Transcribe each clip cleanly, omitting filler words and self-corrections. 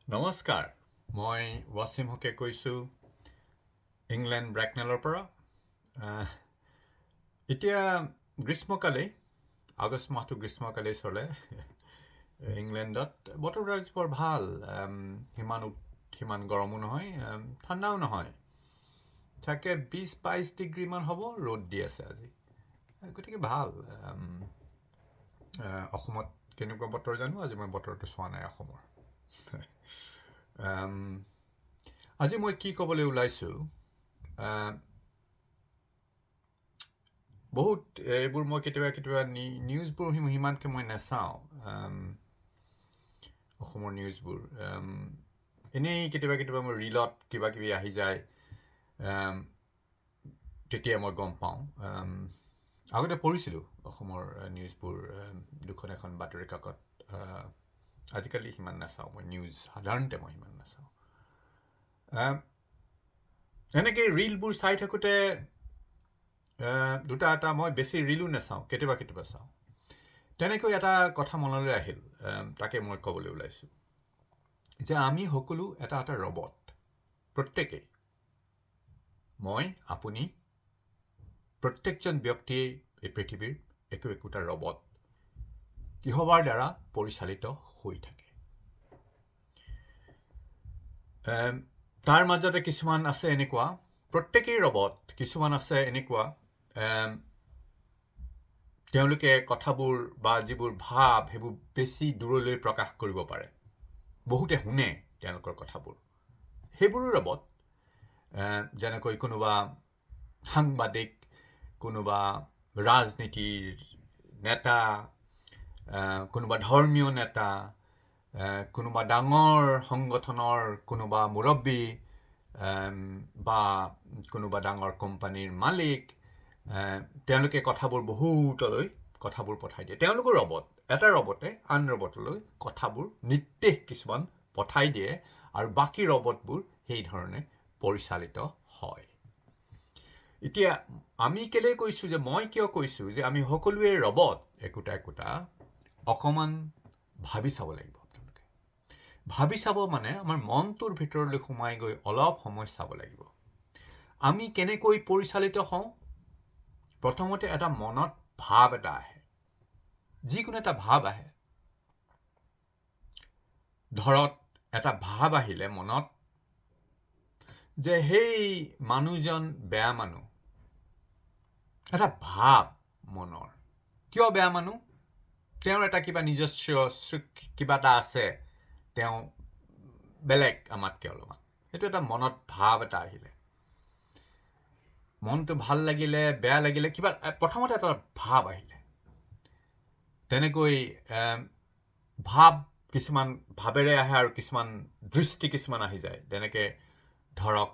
নমস্কাৰ, মই ৱাছিম হকে কৈছোঁ ইংলেণ্ড ব্ৰেকনেলৰ পৰা। এতিয়া গ্ৰীষ্মকালেই, আগষ্ট মাহটো গ্ৰীষ্মকালেই চলে ইংলেণ্ডত। বতৰটো আজি বৰ ভাল, সিমান গৰমো নহয়, ঠাণ্ডাও নহয়। চাগে 20-22 ডিগ্ৰীমান হ'ব, ৰ'দ দি আছে আজি, গতিকে ভাল। অসমত কেনেকুৱা বতৰ জানো, আজি মই বতৰটো চোৱা নাই অসমৰ। আজি মই কি ক'বলৈ ওলাইছোঁ, বহুত এইবোৰ মই কেতিয়াবা নিউজবোৰ সিমানকৈ মই নাচাওঁ, অসমৰ নিউজবোৰ। এনেই কেতিয়াবা মোৰ ৰীলত কিবা কিবি আহি যায়, তেতিয়া মই গম পাওঁ। আগতে পঢ়িছিলোঁ অসমৰ নিউজবোৰ দুখন এখন বাতৰি কাকত। আজিকালি সিমান নাচাওঁ মই নিউজ, সাধাৰণতে মই সিমান নাচাওঁ। এনেকৈ ৰীলবোৰ চাই থাকোঁতে দুটা এটা, মই বেছি ৰীলো নাচাওঁ, কেতিয়াবা চাওঁ। তেনেকৈ এটা কথা মনলৈ আহিল, তাকে মই ক'বলৈ ওলাইছোঁ যে আমি সকলো এটা এটা ৰবট, প্ৰত্যেকেই। মই, আপুনি, প্ৰত্যেকজন ব্যক্তিয়ে এই পৃথিৱীৰ একোটা ৰবট, কিহবাৰ দ্বাৰা পৰিচালিত হৈ থাকে। তাৰ মাজতে কিছুমান আছে এনেকুৱা, প্ৰত্যেকেই ৰবট, কিছুমান আছে এনেকুৱা, তেওঁলোকে কথাবোৰ বা যিবোৰ ভাৱ সেইবোৰ বেছি দূৰলৈ প্ৰকাশ কৰিব পাৰে। বহুতে শুনে তেওঁলোকৰ কথাবোৰ, সেইবোৰো ৰবট। যেনেকৈ কোনোবা সাংবাদিক, কোনোবা ৰাজনীতিৰ নেতা, কোনোবা ধৰ্মীয় নেতা, কোনোবা ডাঙৰ সংগঠনৰ কোনোবা মুৰব্বী, বা কোনোবা ডাঙৰ কোম্পানীৰ মালিক, তেওঁলোকে কথাবোৰ বহুতলৈ কথাবোৰ পঠাই দিয়ে। তেওঁলোকো ৰবট। এটা ৰবটে আন ৰবটলৈ কথাবোৰ, নিৰ্দেশ কিছুমান পঠাই দিয়ে, আৰু বাকী ৰবটবোৰ সেইধৰণে পৰিচালিত হয়। এতিয়া আমি কেলেই কৈছোঁ যে, মই কিয় কৈছোঁ যে আমি সকলোৱে ৰবট একোটা, অকণমান ভাবি চাব লাগিব। আপোনালোকে ভাবি চাব মানে আমাৰ মনটোৰ ভিতৰলৈ সোমাই গৈ অলপ সময় চাব লাগিব। আমি কেনেকৈ পৰিচালিত হওঁ? প্ৰথমতে এটা মনত ভাৱ এটা আহে, যিকোনো এটা ভাৱ আহে। ধৰক এটা ভাৱ আহিলে মনত যে সেই মানুহজন বেয়া মানুহ, এটা ভাৱ মনৰ। কিয় বেয়া মানুহ? তেওঁৰ এটা কিবা নিজস্ব কিবা এটা আছে, তেওঁ বেলেগ আমাতকৈ অলপমান। সেইটো এটা মনত ভাৱ এটা আহিলে, মনটো ভাল লাগিলে, বেয়া লাগিলে, কিবা প্ৰথমতে এটা ভাৱ আহিলে। তেনেকৈ ভাৱ কিছুমান ভাৱেৰে আহে, আৰু কিছুমান দৃষ্টি কিছুমান আহি যায়। তেনেকৈ ধৰক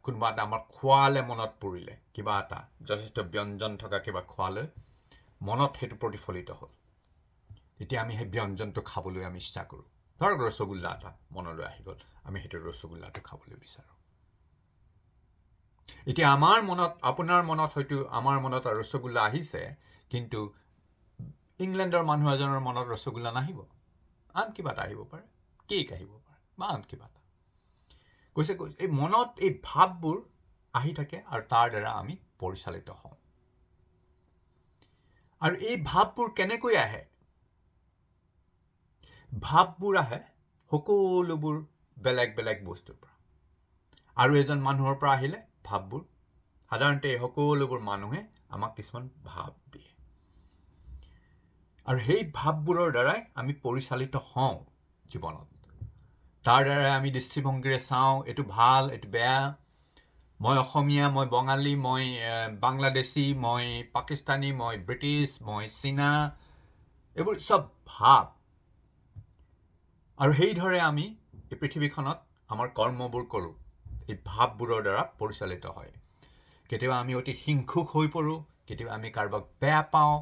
কোনোবা এটা আমাৰ খোৱালে মনত পৰিলে, কিবা এটা যথেষ্ট ব্যঞ্জন থকা কিবা খোৱালে মনত সেইটো প্ৰতিফলিত হ'ল, তেতিয়া আমি সেই ব্যঞ্জনটো খাবলৈ আমি ইচ্ছা কৰোঁ। ধৰক ৰসগোল্লা এটা মনলৈ আহি গ'ল, আমি সেইটো ৰসগোল্লাটো খাবলৈ বিচাৰোঁ। এতিয়া আমাৰ মনত, আপোনাৰ মনত হয়তো আমাৰ মনত ৰসগোল্লা আহিছে, কিন্তু ইংলেণ্ডৰ মানুহ এজনৰ মনত ৰসগোল্লা নাহিব, আন কিবা এটা আহিব পাৰে, কেক আহিব পাৰে, বা আন কিবা এটা। কৈছে এই মনত এই ভাৱবোৰ আহি থাকে, আৰু তাৰ দ্বাৰা আমি পৰিচালিত হওঁ। আৰু এই ভাৱবোৰ কেনেকৈ আহে? ভাৱবোৰ আহে সকলোবোৰ বেলেগ বেলেগ বস্তুৰ পৰা। আৰু এজন মানুহৰ পৰা আহিলে ভাৱবোৰ, সাধাৰণতে সকলোবোৰ মানুহে আমাক কিছুমান ভাৱ দিয়ে, আৰু সেই ভাৱবোৰৰ দ্বাৰাই আমি পৰিচালিত হওঁ জীৱনত। তাৰ দ্বাৰাই আমি দৃষ্টিভংগীৰে চাওঁ, এইটো ভাল, এইটো বেয়া, মই অসমীয়া, মই বঙালী, মই বাংলাদেশী, মই পাকিস্তানী, মই ব্ৰিটিছ, মই চীনা, এইবোৰ চব ভাৱ। আৰু সেইদৰে আমি এই পৃথিৱীখনত আমাৰ কৰ্মবোৰ কৰোঁ, এই ভাৱবোৰৰ দ্বাৰা পৰিচালিত হয়। কেতিয়াবা আমি অতি হিংসুক হৈ পৰোঁ, কেতিয়াবা আমি কাৰোবাক বেয়া পাওঁ,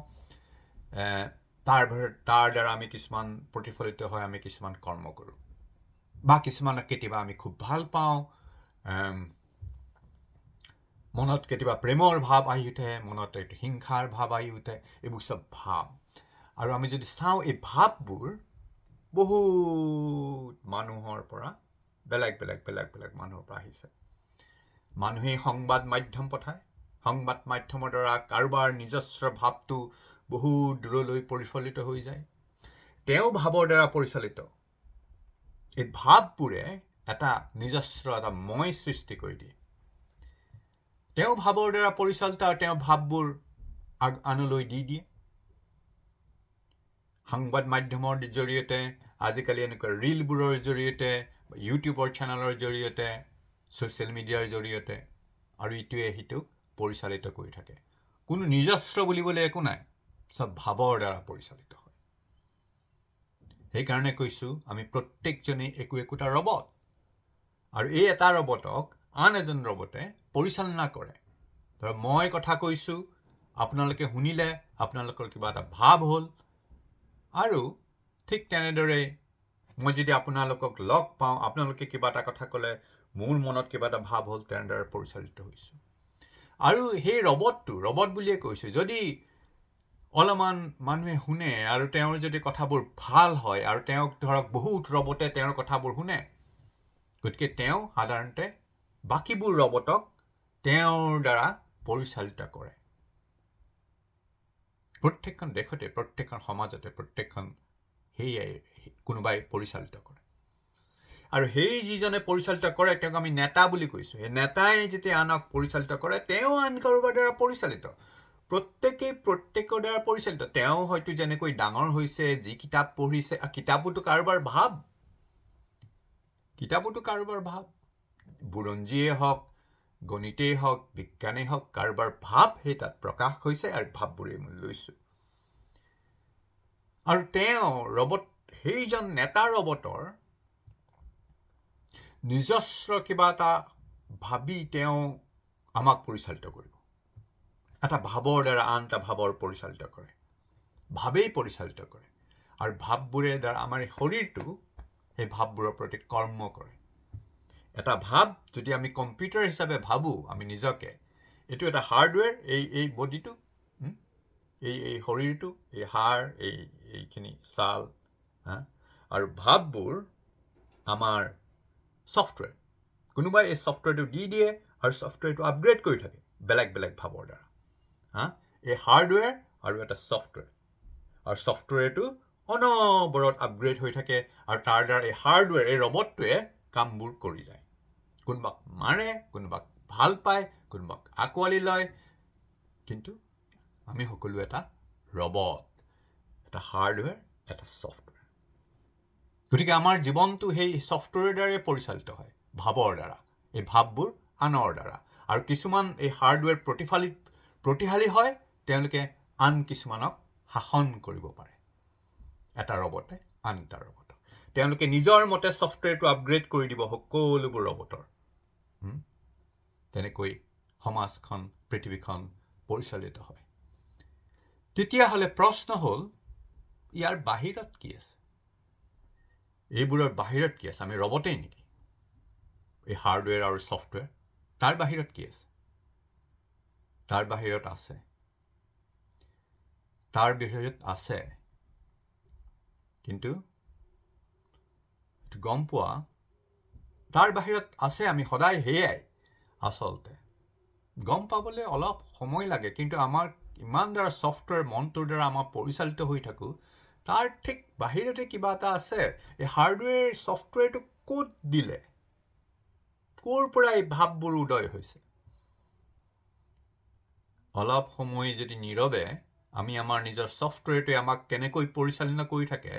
তাৰ দ্বাৰা আমি কিছুমান প্ৰতিফলিত হয়, আমি কিছুমান কৰ্ম কৰোঁ। বা কিছুমানক কেতিয়াবা আমি খুব ভাল পাওঁ, মনত কেতিয়াবা প্ৰেমৰ ভাৱ আহি উঠে, মনত এইটো হিংসাৰ ভাৱ আহি উঠে, এইবোৰ চব ভাৱ। আৰু আমি যদি চাওঁ এই ভাৱবোৰ বহুত মানুহৰ পৰা বেলেগ মানুহৰ পৰা আহিছে। মানুহেই সংবাদ মাধ্যম পঠায়। সংবাদ মাধ্যমৰ দ্বাৰা কাৰোবাৰ নিজস্ব ভাৱটো বহু দূৰলৈ পৰিচালিত হৈ যায়। তেওঁ ভাৱৰ দ্বাৰা পৰিচালিত। এই ভাৱবোৰে এটা নিজস্ব এটা মই সৃষ্টি কৰি দিয়ে। তেওঁ ভাৱৰ দ্বাৰা পৰিচালিত আৰু তেওঁ ভাৱবোৰ আনলৈ দি দিয়ে। সংবাদ মাধ্যমৰ জৰিয়তে আজিকালি এনেকুৱা ৰীলবোৰৰ জৰিয়তে, ইউটিউবৰ চেনেলৰ জৰিয়তে, ছ'চিয়েল মিডিয়াৰ জৰিয়তে আৰু ইটোৱে সিটোক পৰিচালিত কৰি থাকে। কোনো নিজস্ব বুলিবলৈ একো নাই, চব ভাৱৰ দ্বাৰা পৰিচালিত হয়। সেইকাৰণে কৈছোঁ আমি প্ৰত্যেকজনেই একোটা ৰবট, আৰু এই এটা ৰবটক আন এজন ৰবটে পৰিচালনা কৰে। ধৰক মই কথা কৈছোঁ, আপোনালোকে শুনিলে, আপোনালোকৰ কিবা এটা ভাৱ হ'ল, আৰু ঠিক তেনেদৰে মই যদি আপোনালোকক লগ পাওঁ, আপোনালোকে কিবা এটা কথা ক'লে মোৰ মনত কিবা এটা ভাৱ হ'ল, তেনেদৰে পৰিচালিত হৈছোঁ। আৰু সেই ৰবট বুলিয়ে কৈছোঁ, যদি অলপমান মানুহে শুনে আৰু তেওঁৰ যদি কথাবোৰ ভাল হয় আৰু তেওঁক ধৰক বহুত ৰবটে তেওঁৰ কথাবোৰ শুনে, গতিকে তেওঁ সাধাৰণতে বাকীবোৰ ৰবটক তেওঁৰ দ্বাৰা পৰিচালিত কৰে। প্ৰত্যেকখন দেশতে, প্ৰত্যেকখন সমাজতে, প্ৰত্যেকখন সেয়াই কোনোবাই পৰিচালিত কৰে। আৰু সেই যিজনে পৰিচালিত কৰে তেওঁক আমি নেতা বুলি কৈছোঁ। সেই নেতাই যেতিয়া আনক পৰিচালিত কৰে, তেওঁ আন কাৰোবাৰ দ্বাৰা পৰিচালিত। প্ৰত্যেকেই প্ৰত্যেকৰ দ্বাৰা পৰিচালিত। তেওঁ হয়তো যেনেকৈ ডাঙৰ হৈছে, যি কিতাপ পঢ়িছে, কিতাপোতো কাৰোবাৰ ভাৱ। বুৰঞ্জীয়ে হওক, গণিতেই হওক, বিজ্ঞানেই হওক, কাৰোবাৰ ভাৱ সেই তাত প্ৰকাশ হৈছে আৰু ভাৱবোৰেই মই লৈছোঁ। আৰু তেওঁ সেইজন নেতা ৰবটৰ নিজস্ব কিবা এটা ভাবি তেওঁ আমাক পৰিচালিত কৰিব। এটা ভাৱৰ দ্বাৰা আন এটা ভাৱৰ পৰিচালিত কৰে। ভাৱেই পৰিচালিত কৰে। আৰু ভাৱবোৰে দ্বাৰা আমাৰ শৰীৰটো সেই ভাৱবোৰৰ প্ৰতি কৰ্ম কৰে। এটা ভাৱ যদি আমি কম্পিউটাৰ হিচাপে ভাবোঁ, আমি নিজকে, এইটো এটা হাৰ্ডৱেৰ, এই বডিটো, এই শৰীৰটো, এই হাড়, এইখিনি ছাল, আৰু ভাৱবোৰ আমাৰ ছফ্টৱেৰ। কোনোবাই এই ছফ্টৱেৰটো দি দিয়ে আৰু ছফ্টৱেৰটো আপগ্ৰেড কৰি থাকে বেলেগ ভাৱৰ দ্বাৰা। এই হাৰ্ডৱেৰ আৰু এটা ছফ্টৱেৰ, আৰু ছফ্টৱেৰটো অনবৰত আপগ্ৰেড হৈ থাকে, আৰু তাৰ দ্বাৰা এই হাৰ্ডৱেৰ, এই ৰবটটোৱে কামবোৰ কৰি যায়। কোনোবাক মাৰে, কোনোবাক ভাল পায়, কোনোবাক আঁকোৱালি লয়, কিন্তু আমি সকলো এটা ৰবট, এটা হাৰ্ডৱেৰ, এটা ছফ্টৱেৰ। গতিকে আমাৰ জীৱনটো সেই ছফ্টৱেৰৰ দ্বাৰাই পৰিচালিত হয়, ভাৱৰ দ্বাৰা। এই ভাৱবোৰ আনৰ দ্বাৰা। আৰু কিছুমান এই হাৰ্ডৱেৰ প্ৰতিশালী হয়, তেওঁলোকে আন কিছুমানক শাসন কৰিব পাৰে। এটা ৰবটে আন এটা ৰবটক। তেওঁলোকে নিজৰ মতে ছফ্টৱেৰটো আপগ্ৰেড কৰি দিব সকলোবোৰ ৰবটৰ। তেনেকৈ সমাজখন, পৃথিৱীখন পৰিচালিত হয়। তেতিয়াহ'লে প্ৰশ্ন হ'ল, ইয়াৰ বাহিৰত কি আছে? এইবোৰৰ বাহিৰত কি আছে? আমি ৰবটেই নেকি? এই হাৰ্ডৱেৰ আৰু ছফ্টৱেৰ, তাৰ বাহিৰত কি আছে? তাৰ বাহিৰত আছে। তাৰ বাহিৰত আছে, কিন্তু গম পোৱা, তাৰ বাহিৰত আছে, আমি সদায় সেয়াই আচলতে গম পাবলৈ অলপ সময় লাগে, কিন্তু আমাৰ ইমান দ্বাৰা ছফ্টৱেৰ মনটোৰ দ্বাৰা আমাৰ পৰিচালিত হৈ থাকোঁ, তাৰ ঠিক বাহিৰতে কিবা এটা আছে। এই হাৰ্ডৱেৰ ছফ্টৱেৰটো ক'ত দিলে? ক'ৰ পৰা এই ভাৱবোৰ উদয় হৈছে? অলপ সময় যদি নীৰৱে আমি আমাৰ নিজৰ ছফ্টৱেৰটোৱে আমাক কেনেকৈ পৰিচালনা কৰি থাকে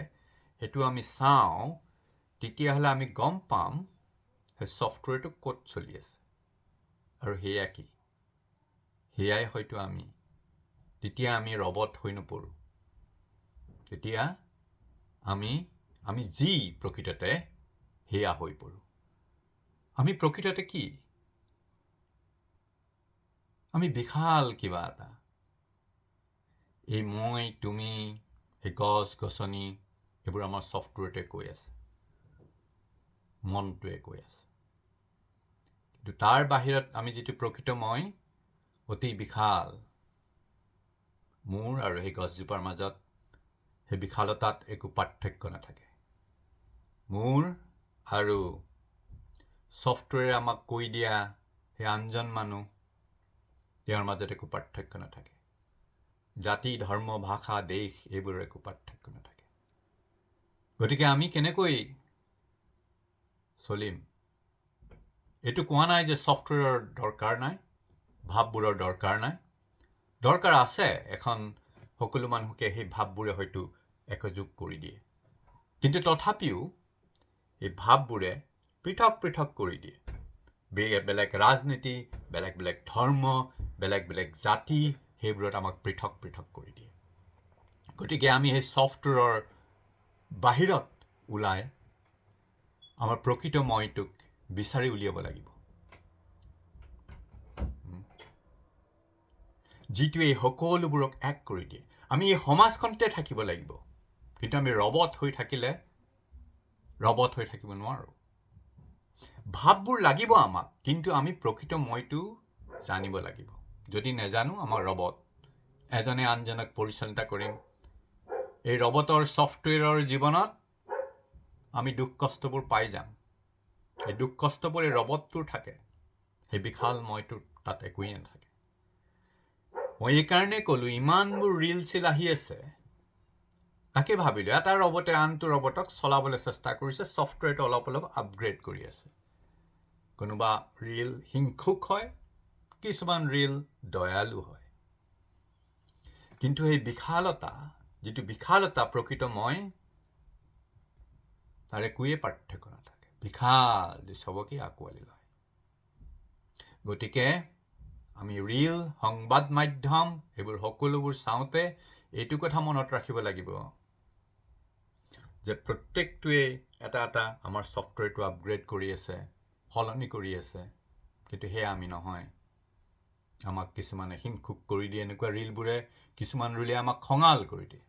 সেইটো আমি চাওঁ, তেতিয়াহ'লে আমি গম পাম সেই ছফ্টৱেৰটো ক'ত চলি আছে। আৰু সেয়া কি? সেয়াই হয়তো আমি। তেতিয়া আমি ৰবট হৈ নপৰোঁ। তেতিয়া আমি যি প্ৰকৃততে সেয়া হৈ পৰোঁ। আমি প্ৰকৃততে কি? আমি বিশাল কিবা এটা। এই মই, তুমি, এই গছ-গছনি, এইবোৰ আমাৰ ছফ্টৱেৰটোৱে কৈ আছে, মনটোৱে কৈ আছে। কিন্তু তাৰ বাহিৰত আমি যিটো প্ৰকৃত মই, অতি বিশাল। মোৰ আৰু সেই গছজোপাৰ মাজত সেই বিশালতাত একো পাৰ্থক্য নাথাকে। মোৰ আৰু ছফ্টৱেৰে আমাক কৈ দিয়া সেই আনজন মানুহ, তেওঁৰ মাজত একো পাৰ্থক্য নাথাকে। জাতি, ধৰ্ম, ভাষা, দেশ এইবোৰৰ একো পাৰ্থক্য নাথাকে। গতিকে আমি কেনেকৈ চলিম? এইটো কোৱা নাই যে ছফ্টৱেৰৰ দৰকাৰ নাই, ভাৱবোৰৰ দৰকাৰ নাই। দৰকাৰ আছে। সকলো মানুহকে সেই ভাৱবোৰে হয়তো একযোগ কৰি দিয়ে। কিন্তু তথাপিও এই ভাৱবোৰে পৃথক পৃথক কৰি দিয়ে। বেলেগ ৰাজনীতি, বেলেগ বেলেগ ধৰ্ম, বেলেগ বেলেগ জাতি, সেইবোৰত আমাক পৃথক পৃথক কৰি দিয়ে। গতিকে আমি সেই ছফ্টৱেৰৰ বাহিৰত ওলাই আমাৰ প্ৰকৃত মইটোক বিচাৰি উলিয়াব লাগিব, যিটোৱে এই সকলোবোৰক এক কৰি দিয়ে। আমি এই সমাজখনতে থাকিব লাগিব, কিন্তু আমি ৰবট হৈ থাকিলে ৰবট হৈ থাকিব নোৱাৰোঁ। ভাৱবোৰ লাগিব আমাক, কিন্তু আমি প্ৰকৃত মইটো জানিব লাগিব। যদি নেজানো, আমাৰ ৰবট এজনে আনজনক পৰিচালিত কৰিম। এই ৰবটৰ ছফ্টৱেৰৰ জীৱনত আমি দুখ কষ্টবোৰ পাই যাম। এই দুখ কষ্টবোৰ এই ৰবটটোৰ থাকে, সেই বিশাল মইটোৰ তাত একোৱেই নাথাকে। মই এইকাৰণে ক'লোঁ, ইমানবোৰ ৰিল চিল আহি আছে, তাকে ভাবিলোঁ এটা ৰবটে আনটো ৰবটক চলাবলৈ চেষ্টা কৰিছে, ছফ্টৱেৰটো অলপ অলপ আপগ্ৰেড কৰি আছে। কোনোবা ৰিল হিংসুক হয়, কিছুমান ৰিল দয়ালু হয়। কিন্তু সেই বিশালতা, যিটো বিশালতা প্ৰকৃত মই, তাৰ একোৱেই পাৰ্থক্য নাথাকে। বিশাল চবকে আঁকোৱালি লয়। গতিকে আমি ৰিল, সংবাদ মাধ্যম এইবোৰ সকলোবোৰ চাওঁতে এইটো কথা মনত ৰাখিব লাগিব যে প্ৰত্যেকটোৱে এটা এটা আমাৰ ছফ্টৱেৰটো আপগ্ৰেড কৰি আছে, সলনি কৰি আছে। কিন্তু সেয়া আমি নহয়। আমাক কিছুমানে হিংসুক কৰি দিয়ে। এনেকুৱা ৰিলবোৰে, কিছুমান ৰিলে আমাক খঙাল কৰি দিয়ে।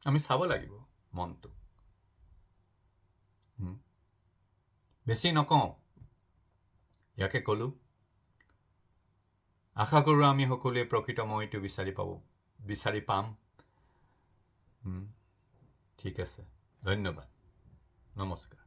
আমি চাব লাগিব মনটো। বেছি নকওঁ, ইয়াকে ক'লোঁ। আশা কৰোঁ আমি সকলোৱে প্ৰকৃত মইটো বিচাৰি পাম। ঠিক আছে, ধন্যবাদ, নমস্কাৰ।